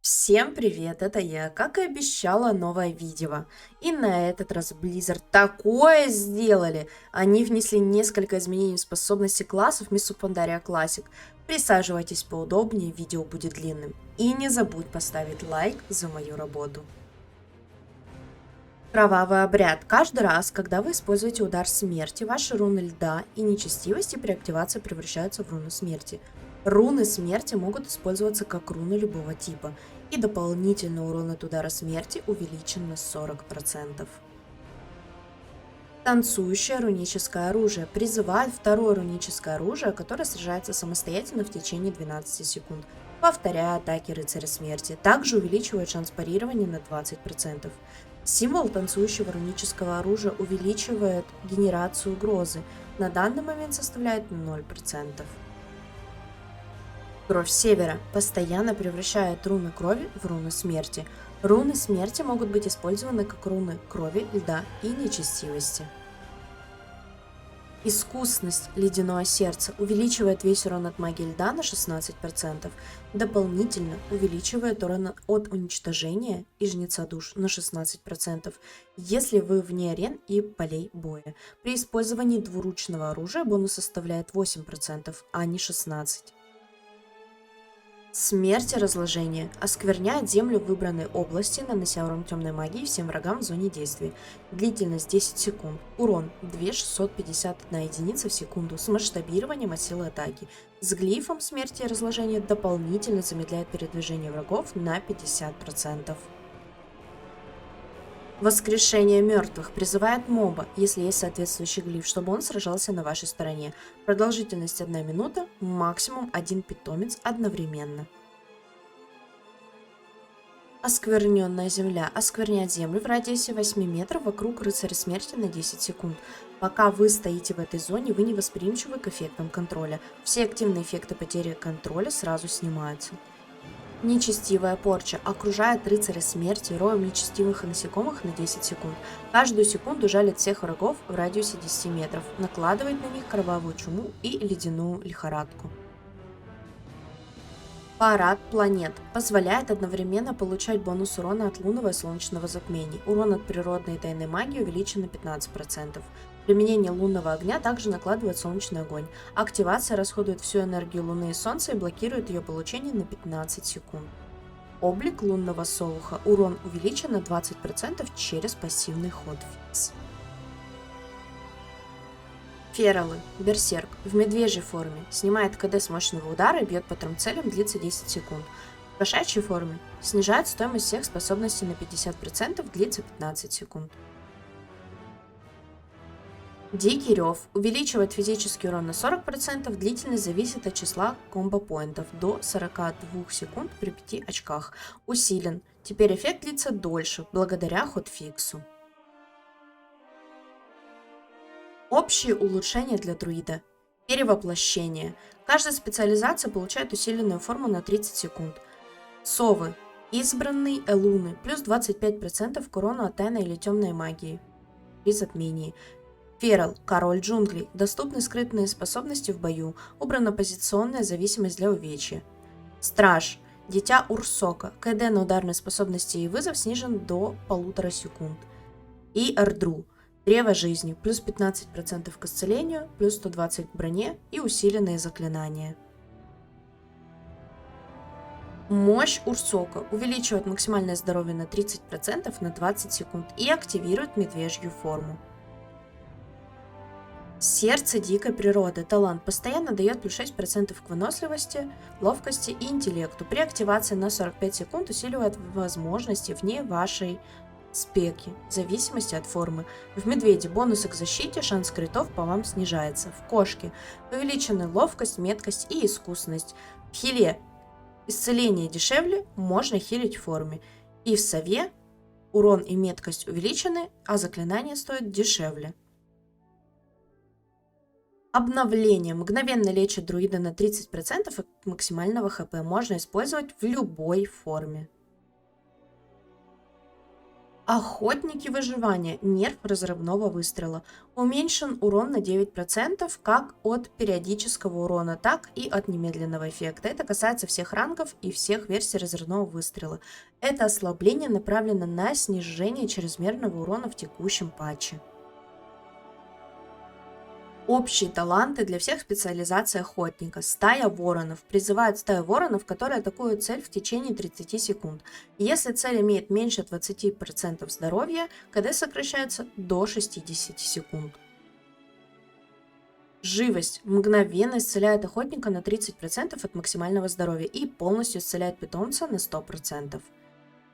Всем привет, это я, как и обещала, новое видео. И на этот раз Blizzard такое сделали. Они внесли несколько изменений в способности классов Мисс Пандария Classic. Присаживайтесь поудобнее, видео будет длинным. И не забудь поставить лайк за мою работу. Кровавый обряд. Каждый раз, когда вы используете удар смерти, ваши руны льда и нечестивости при активации превращаются в руны смерти. Руны смерти могут использоваться как руны любого типа, и дополнительный урон от удара смерти увеличен на 40%. Танцующее руническое оружие призывает второе руническое оружие, которое сражается самостоятельно в течение 12 секунд, повторяя атаки рыцаря смерти. Также увеличивает шанс парирования на 20%. Символ танцующего рунического оружия увеличивает генерацию угрозы. На данный момент составляет 0%. Кровь Севера постоянно превращает руны крови в руны смерти. Руны смерти могут быть использованы как руны крови, льда и нечестивости. Искусность Ледяное Сердце увеличивает весь урон от магии льда на 16%, дополнительно увеличивает урон от уничтожения и Жнеца душ на 16%, если вы вне арен и полей боя. При использовании двуручного оружия бонус составляет 8%, а не 16%. Смерть и разложение оскверняет землю в выбранной области, нанося урон темной магии всем врагам в зоне действия. Длительность 10 секунд. Урон 2651 единица в секунду с масштабированием от силы атаки. С глифом смерти и разложения дополнительно замедляет передвижение врагов на 50%. Воскрешение мертвых призывает моба, если есть соответствующий глиф, чтобы он сражался на вашей стороне. Продолжительность 1 минута, максимум 1 питомец одновременно. Оскверненная земля оскверняет землю в радиусе 8 метров вокруг рыцаря смерти на 10 секунд. Пока вы стоите в этой зоне, вы не восприимчивы к эффектам контроля. Все активные эффекты потери контроля сразу снимаются. Нечестивая порча окружает рыцаря смерти роем нечестивых насекомых на 10 секунд. Каждую секунду жалит всех врагов в радиусе 10 метров, накладывает на них кровавую чуму и ледяную лихорадку. Парад планет позволяет одновременно получать бонус урона от лунного и солнечного затмений. Урон от природной и тайной магии увеличен на 15%. Применение лунного огня также накладывает солнечный огонь. Активация расходует всю энергию Луны и Солнца и блокирует ее получение на 15 секунд. Облик лунного солуха. Урон увеличен на 20% через пассивный ход фикс. Фералы. Берсерк. В медвежьей форме. Снимает КД с мощного удара и бьет по 3 целям, длится 10 секунд. В кошачьей форме. Снижает стоимость всех способностей на 50%, длится 15 секунд. Дикий рев увеличивает физический урон на 40%, длительность зависит от числа комбо-поинтов до 42 секунд при 5 очках. Усилен. Теперь эффект длится дольше, благодаря хотфиксу. Общие улучшения для друида. Перевоплощение. Каждая специализация получает усиленную форму на 30 секунд. Совы. Избранный Элуны. Плюс 25% к урону от тайной или темной магии. При затмении. Ферал, король джунглей, доступны скрытные способности в бою, убрана позиционная зависимость для увечья. Страж, дитя Урсока, КД на ударные способности и вызов снижен до 1,5 секунд. И Эрдру, древо жизни, плюс 15% к исцелению, плюс 120 к броне и усиленные заклинания. Мощь Урсока увеличивает максимальное здоровье на 30% на 20 секунд и активирует медвежью форму. Сердце дикой природы. Талант постоянно дает плюс 6% к выносливости, ловкости и интеллекту. При активации на 45 секунд усиливает возможности вне вашей спеки, в зависимости от формы. В медведе бонусы к защите, шанс критов по вам снижается. В кошке увеличены ловкость, меткость и искусность. В хиле исцеление дешевле, можно хилить в форме. И в сове урон и меткость увеличены, а заклинание стоит дешевле. Обновление мгновенно лечит друида на 30% от максимального хп. Можно использовать в любой форме. Охотники выживания. Нерв разрывного выстрела. Уменьшен урон на 9% как от периодического урона, так и от немедленного эффекта. Это касается всех рангов и всех версий разрывного выстрела. Это ослабление направлено на снижение чрезмерного урона в текущем патче. Общие таланты для всех специализаций охотника. Стая воронов. Призывает стаю воронов, которые атакуют цель в течение 30 секунд. Если цель имеет меньше 20% здоровья, КД сокращается до 60 секунд. Живость. Мгновенно исцеляет охотника на 30% от максимального здоровья и полностью исцеляет питомца на 100%.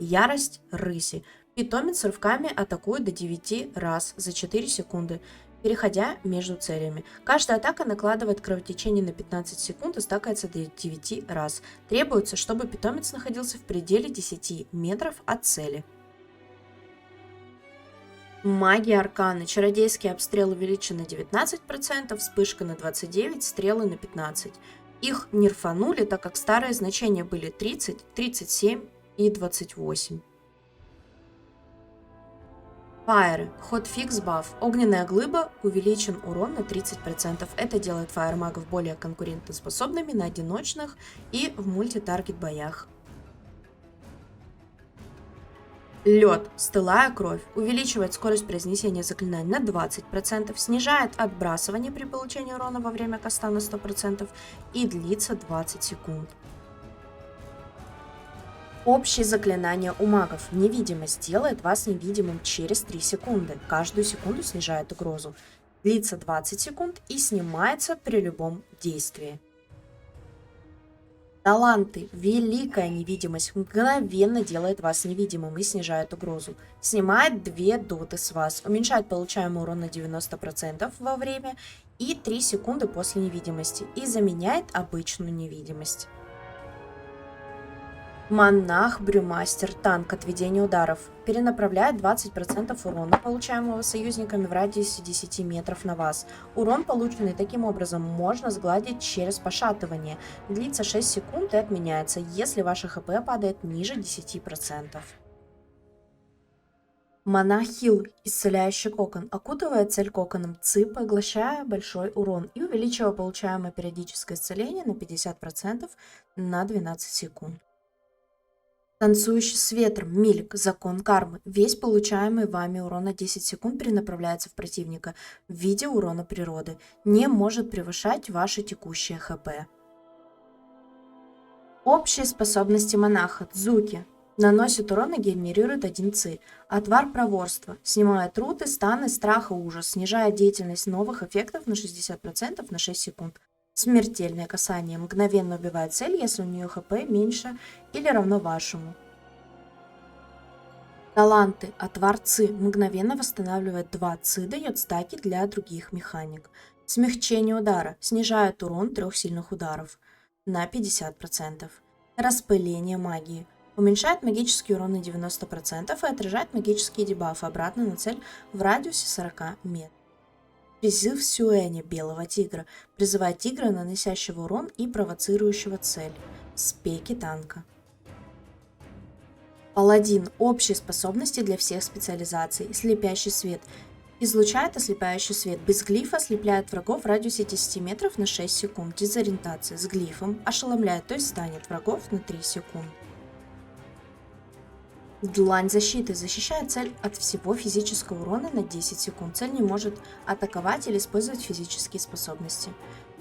Ярость рыси. Питомец рывками атакует до 9 раз за 4 секунды, переходя между целями. Каждая атака накладывает кровотечение на 15 секунд и стакается до 9 раз. Требуется, чтобы питомец находился в пределе 10 метров от цели. Магия арканы. Чародейский обстрел увеличен на 19%, вспышка на 29%, стрелы на 15%. Их нерфанули, так как старые значения были 30, 37 и 28. Фаеры. Хотфикс баф. Огненная глыба, увеличен урон на 30%. Это делает фаер-магов более конкурентоспособными на одиночных и в мультитаргет боях. Лед. Стылая кровь. Увеличивает скорость произнесения заклинаний на 20%, снижает отбрасывание при получении урона во время каста на 100% и длится 20 секунд. Общие заклинания у магов. Невидимость делает вас невидимым через 3 секунды. Каждую секунду снижает угрозу. Длится 20 секунд и снимается при любом действии. Таланты. Великая невидимость мгновенно делает вас невидимым и снижает угрозу. Снимает 2 доты с вас. Уменьшает получаемый урон на 90% во время и 3 секунды после невидимости. И заменяет обычную невидимость. Монах, брюмастер, танк, отведение ударов. Перенаправляет 20% урона, получаемого союзниками в радиусе 10 метров на вас. Урон, полученный таким образом, можно сгладить через пошатывание. Длится 6 секунд и отменяется, если ваше ХП падает ниже 10%. Монах хил, исцеляющий кокон, окутывает цель коконом ЦИ, поглощая большой урон и увеличивая получаемое периодическое исцеление на 50% на 12 секунд. Танцующий с ветром, милик, закон кармы. Весь получаемый вами урон на 10 секунд перенаправляется в противника в виде урона природы. Не может превышать ваши текущие ХП. Общие способности монаха. Дзуки. Наносит урон и генерирует 1 ЦИ. Отвар проворства. Снимает руты, станы, страх и ужас. Снижает деятельность новых эффектов на 60% на 6 секунд. Смертельное касание. Мгновенно убивает цель, если у нее ХП меньше или равно вашему. Таланты. Отвар ЦИ. Мгновенно восстанавливает 2 ЦИ, дает стаки для других механик. Смягчение удара. Снижает урон 3 сильных ударов на 50%. Распыление магии. Уменьшает магический урон на 90% и отражает магические дебафы обратно на цель в радиусе 40 метров. Призыв Сюэня, белого тигра. Призывает тигра, наносящего урон и провоцирующего цель. Спеки танка. Паладин. Общие способности для всех специализаций. Слепящий свет. Излучает ослепляющий свет. Без глифа ослепляет врагов в радиусе 10 метров на 6 секунд. Дезориентация. С глифом ошеломляет, то есть станет врагов на 3 секунды. Длань защиты. Защищает цель от всего физического урона на 10 секунд. Цель не может атаковать или использовать физические способности.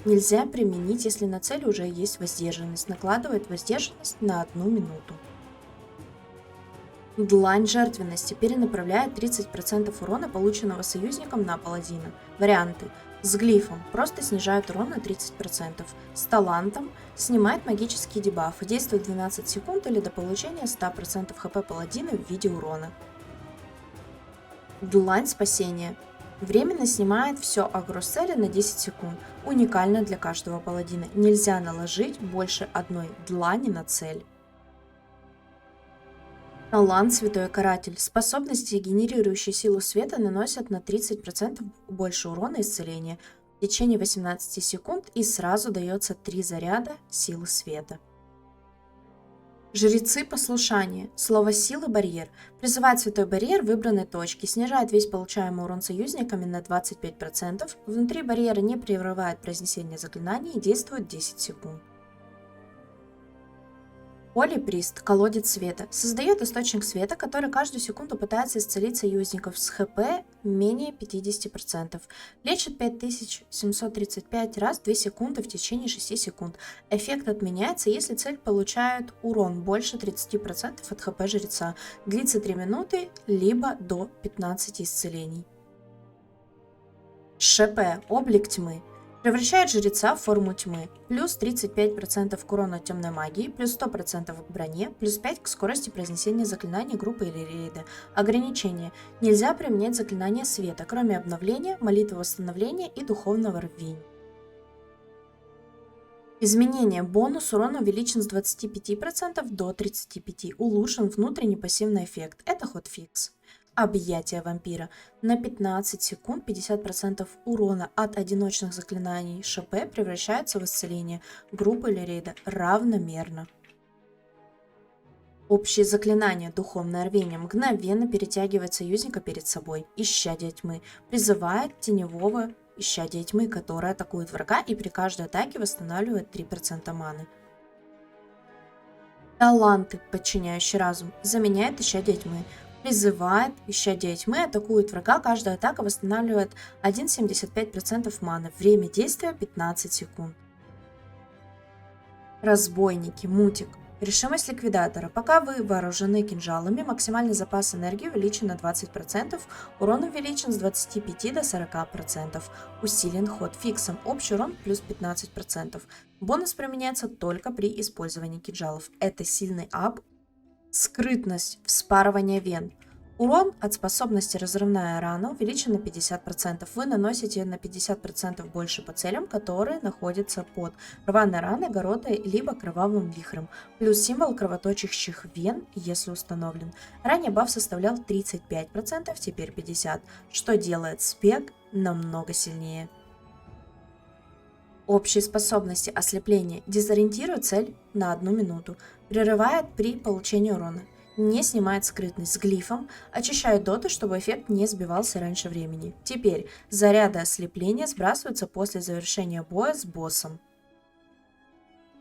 Нельзя применить, если на цели уже есть воздержанность. Накладывает воздержанность на 1 минуту. Длань жертвенности. Перенаправляет 30% урона, полученного союзником, на паладина. Варианты. С глифом. Просто снижает урон на 30%. С талантом. Снимает магические дебафы. Действует 12 секунд или до получения 100% ХП паладина в виде урона. Длань спасения. Временно снимает все агро с цели на 10 секунд. Уникально для каждого паладина. Нельзя наложить больше одной длани на цель. Талант Святой Каратель. Способности, генерирующие силу света, наносят на 30% больше урона и исцеления в течение 18 секунд и сразу дается 3 заряда силы света. Жрецы послушания. Слово силы барьер. Призывает святой барьер в выбранной точке, снижает весь получаемый урон союзниками на 25%, внутри барьера не прерывает произнесение заклинаний и действует 10 секунд. Полиприст, колодец света, создает источник света, который каждую секунду пытается исцелить союзников с ХП менее 50%. Лечит 5735 раз 2 секунды в течение 6 секунд. Эффект отменяется, если цель получает урон больше 30% от ХП жреца. Длится 3 минуты, либо до 15 исцелений. ШП, облик тьмы. Превращает жреца в форму тьмы. Плюс 35% к урону от темной магии, плюс 100% к броне, плюс 5 к скорости произнесения заклинаний группы или рейда. Ограничение. Нельзя применять заклинания света, кроме обновления, молитвы восстановления и духовного рвения. Изменение. Бонус урона увеличен с 25% до 35%. Улучшен внутренний пассивный эффект. Это хотфикс. Объятие вампира. На 15 секунд 50% урона от одиночных заклинаний ШП превращается в исцеление группы или рейда равномерно. Общее заклинание «Духовное рвение» мгновенно перетягивает союзника перед собой. Исчадие тьмы. Призывает теневого исчадия тьмы, которое атакует врага и при каждой атаке восстанавливает 3% маны. Таланты, подчиняющие разум, заменяет исчадие тьмы. Призывает исчадие тьмы, атакует врага, каждая атака восстанавливает 1,75% маны. Время действия 15 секунд. Разбойники, мутик. Решимость ликвидатора. Пока вы вооружены кинжалами, максимальный запас энергии увеличен на 20%, урон увеличен с 25 до 40%. Усилен ход фиксом, общий урон плюс 15%. Бонус применяется только при использовании кинжалов. Это сильный ап. Скрытность, вспарывание вен. Урон от способности разрывная рана увеличен на 50%. Вы наносите на 50% больше по целям, которые находятся под рваной раной, городой, либо кровавым вихрем. Плюс символ кровоточащих вен, если установлен. Ранее баф составлял 35%, теперь 50%, что делает спек намного сильнее. Общие способности ослепления. Дезориентирует цель на 1 минуту. Прерывает при получении урона. Не снимает скрытность с глифом. Очищает доты, чтобы эффект не сбивался раньше времени. Теперь заряды ослепления сбрасываются после завершения боя с боссом.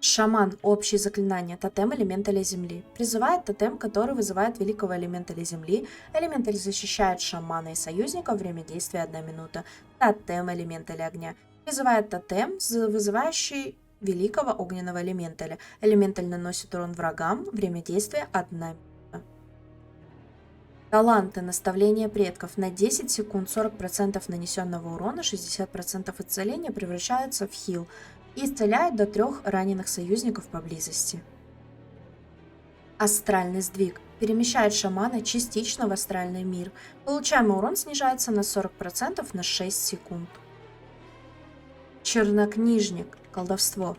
Шаман. Общие заклинания. Тотем элементаля земли. Призывает тотем, который вызывает великого элементаля земли. Элементаль защищает шамана и союзника. Время действия 1 минута. Тотем элементаля огня. Призывает тотем, вызывающий великого огненного элементаля. Элементаль наносит урон врагам. Время действия 1 минута. Таланты. Наставления предков. На 10 секунд 40% нанесенного урона, 60% исцеления превращаются в хил и исцеляет до 3 раненых союзников поблизости. Астральный сдвиг. Перемещает шамана частично в астральный мир. Получаемый урон снижается на 40% на 6 секунд. Чернокнижник. Колдовство.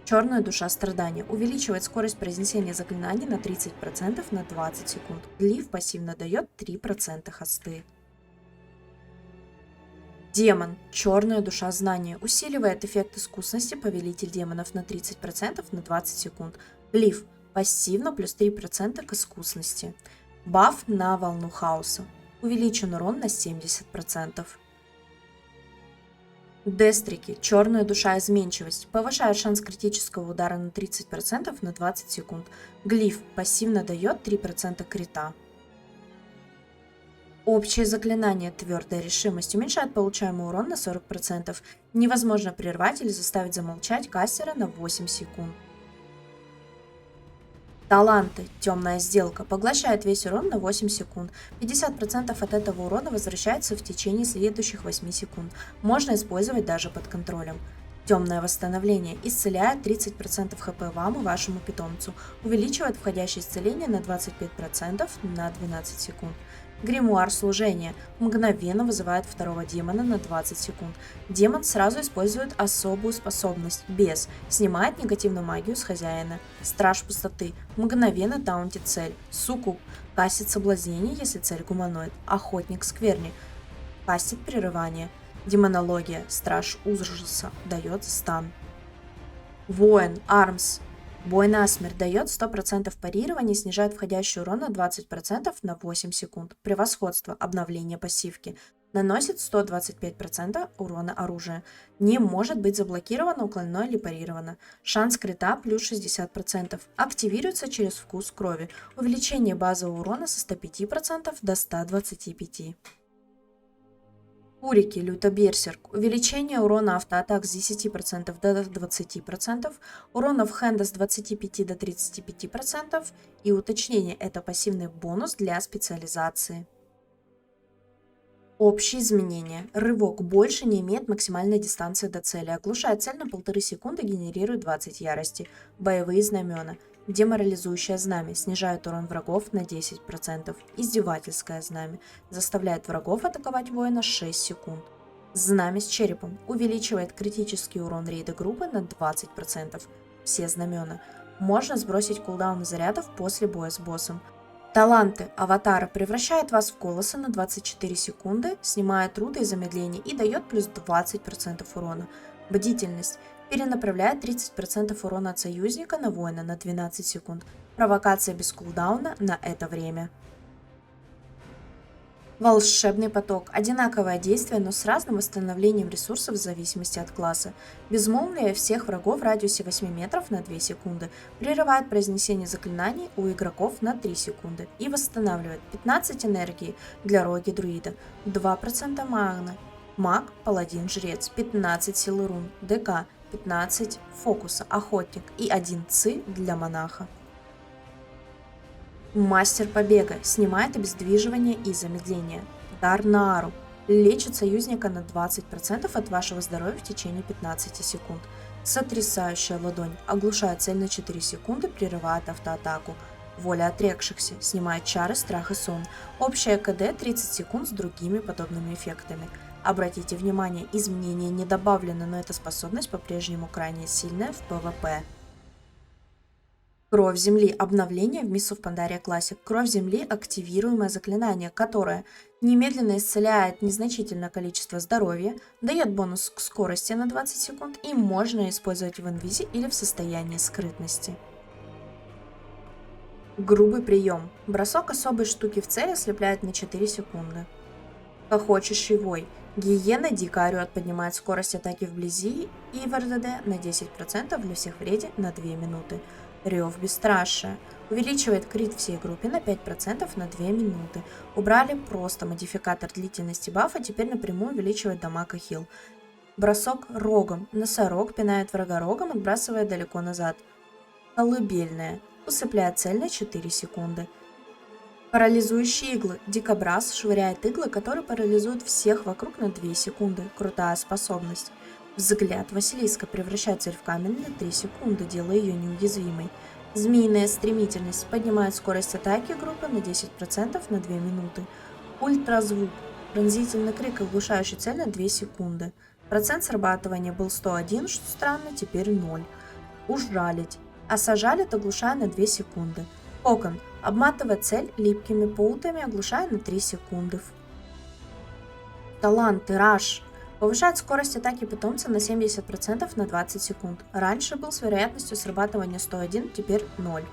Черная душа страдания. Увеличивает скорость произнесения заклинаний на 30% на 20 секунд. Глиф пассивно дает 3% хосты. Демон. Черная душа знания. Усиливает эффект искусности повелитель демонов на 30% на 20 секунд. Глиф. Пассивно плюс 3% к искусности. Баф на волну хаоса. Увеличен урон на 70%. Дестрики. Черная душа изменчивость. Повышает шанс критического удара на 30% на 20 секунд. Глиф. Пассивно дает 3% крита. Общее заклинание «Твердая решимость» уменьшает получаемый урон на 40%. Невозможно прервать или заставить замолчать кастера на 8 секунд. Таланты. Темная сделка. Поглощает весь урон на 8 секунд. 50% от этого урона возвращается в течение следующих 8 секунд. Можно использовать даже под контролем. Темное восстановление. Исцеляет 30% хп вам и вашему питомцу. Увеличивает входящее исцеление на 25% на 12 секунд. Гримуар служения. Мгновенно вызывает второго демона на 20 секунд. Демон сразу использует особую способность «Бес». Снимает негативную магию с хозяина. Страж пустоты. Мгновенно таунтит цель. Суккуб. Кастит соблазнение, если цель гуманоид. Охотник скверни. Кастит прерывание. Демонология. Страж ужаса. Дает стан. Воин. Армс. Бой насмерть дает 100% парирования и снижает входящий урон на 20% на 8 секунд. Превосходство. Обновление пассивки. Наносит 125% урона оружия. Не может быть заблокировано, уклонено или парировано. Шанс крита плюс 60%. Активируется через вкус крови. Увеличение базового урона со 105% до 125%. Курики, лютоберсерк. Увеличение урона автоатак с 10% до 20%, урона в хенда с 25 до 35% и уточнение – это пассивный бонус для специализации. Общие изменения. Рывок больше не имеет максимальной дистанции до цели. Оглушает цель на 1,5 секунды, генерирует 20 ярости. Боевые знамена. Деморализующее знамя. Снижает урон врагов на 10%. Издевательское знамя. Заставляет врагов атаковать воина 6 секунд. Знамя с черепом. Увеличивает критический урон рейда группы на 20%. Все знамена. Можно сбросить кулдаун зарядов после боя с боссом. Таланты аватара превращает вас в колосса на 24 секунды, снимает руды и замедление и дает плюс 20% урона. Бдительность перенаправляет 30% урона от союзника на воина на 12 секунд. Провокация без кулдауна на это время. Волшебный поток. Одинаковое действие, но с разным восстановлением ресурсов в зависимости от класса. Безмолвие всех врагов в радиусе 8 метров на 2 секунды. Прерывает произнесение заклинаний у игроков на 3 секунды. И восстанавливает 15 энергии для роги друида, 2% маны, маг, паладин, жрец, 15 силы рун, ДК, 15 фокуса, охотник и 1 ци для монаха. Мастер побега. Снимает обездвиживание и замедление. Дар Наару. Лечит союзника на 20% от вашего здоровья в течение 15 секунд. Сотрясающая ладонь. Оглушает цель на 4 секунды, прерывает автоатаку. Воля отрекшихся. Снимает чары, страх и сон. Общая КД 30 секунд с другими подобными эффектами. Обратите внимание, изменения не добавлены, но эта способность по-прежнему крайне сильная в ПВП. Кровь Земли. Обновление в Mists of Pandaria Classic. Кровь Земли – активируемое заклинание, которое немедленно исцеляет незначительное количество здоровья, дает бонус к скорости на 20 секунд и можно использовать в инвизе или в состоянии скрытности. Грубый прием. Бросок особой штуки в цель ослепляет на 4 секунды. Хохочущий вой. Гиена дико орет, поднимает скорость атаки вблизи и в РДД на 10% для всех в рейде на 2 минуты. Рев бесстрашия. Увеличивает крит всей группе на 5% на 2 минуты. Убрали просто модификатор длительности бафа, теперь напрямую увеличивает дамаг и хил. Бросок рогом. Носорог пинает врага рогом, отбрасывая далеко назад. Колыбельная. Усыпляет цель на 4 секунды. Парализующие иглы. Дикобраз швыряет иглы, которые парализуют всех вокруг на 2 секунды. Крутая способность. Взгляд Василиска превращает цель в камень на 3 секунды, делая ее неуязвимой. Змеиная стремительность поднимает скорость атаки группы на 10% на 2 минуты. Ультразвук. Пронзительный крик, оглушающий цель на 2 секунды. Процент срабатывания был 101, что странно, теперь 0. Ужалить. А сожалит, оглушая на 2 секунды. Кокон. Обматывает цель липкими паутами, оглушая на 3 секунды. Таланты. Раш. Повышает скорость атаки питомца на 70% на 20 секунд. Раньше был с вероятностью срабатывания 101, теперь 0.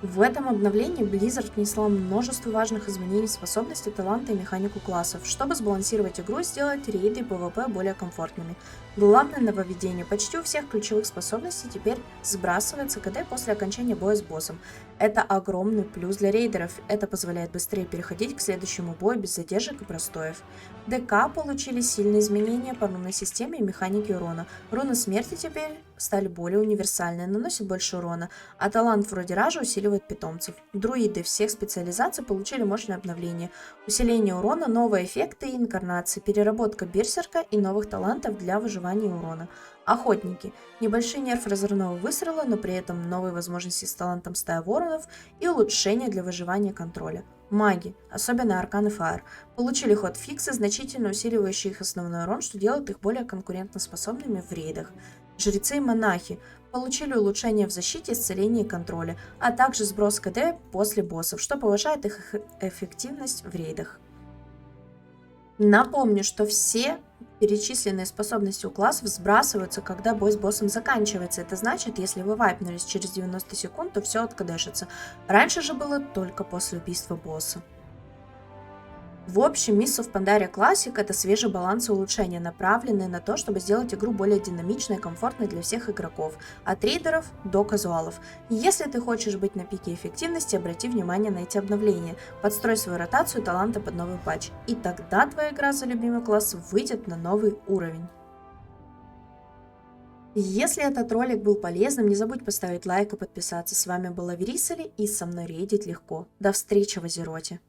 В этом обновлении Blizzard внесла множество важных изменений в способности, таланты и механику классов, чтобы сбалансировать игру и сделать рейды и PvP более комфортными. Главное нововведение: почти у всех ключевых способностей теперь сбрасывается КД после окончания боя с боссом. Это огромный плюс для рейдеров, это позволяет быстрее переходить к следующему бою без задержек и простоев. ДК получили сильные изменения по рунной системе и механике урона. Руны смерти теперь стали более универсальные, наносят больше урона, а талант вроде Ража усиливает питомцев. Друиды всех специализаций получили мощное обновление. Усиление урона, новые эффекты и инкарнации, переработка берсерка и новых талантов для выживания урона. Охотники. Небольшой нерф разрывного выстрела, но при этом новые возможности с талантом стая воронов и улучшения для выживания контроля. Маги, особенно Аркан и Фаер, получили хотфиксы, значительно усиливающие их основной урон, что делает их более конкурентоспособными в рейдах. Жрецы и монахи получили улучшение в защите, исцелении и контроле, а также сброс КД после боссов, что повышает их эффективность в рейдах. Напомню, что все Перечисленные способности у классов сбрасываются, когда бой с боссом заканчивается. Это значит, если вы вайпнулись через 90 секунд, то все откадешится. Раньше же было только после убийства босса. В общем, Mists of Pandaria Classic — это свежий баланс и улучшения, направленные на то, чтобы сделать игру более динамичной и комфортной для всех игроков, от рейдеров до казуалов. И если ты хочешь быть на пике эффективности, обрати внимание на эти обновления, подстрой свою ротацию таланта под новый патч, и тогда твоя игра за любимый класс выйдет на новый уровень. Если этот ролик был полезным, не забудь поставить лайк и подписаться. С вами была Верисали, и со мной рейдить легко. До встречи в Азероте.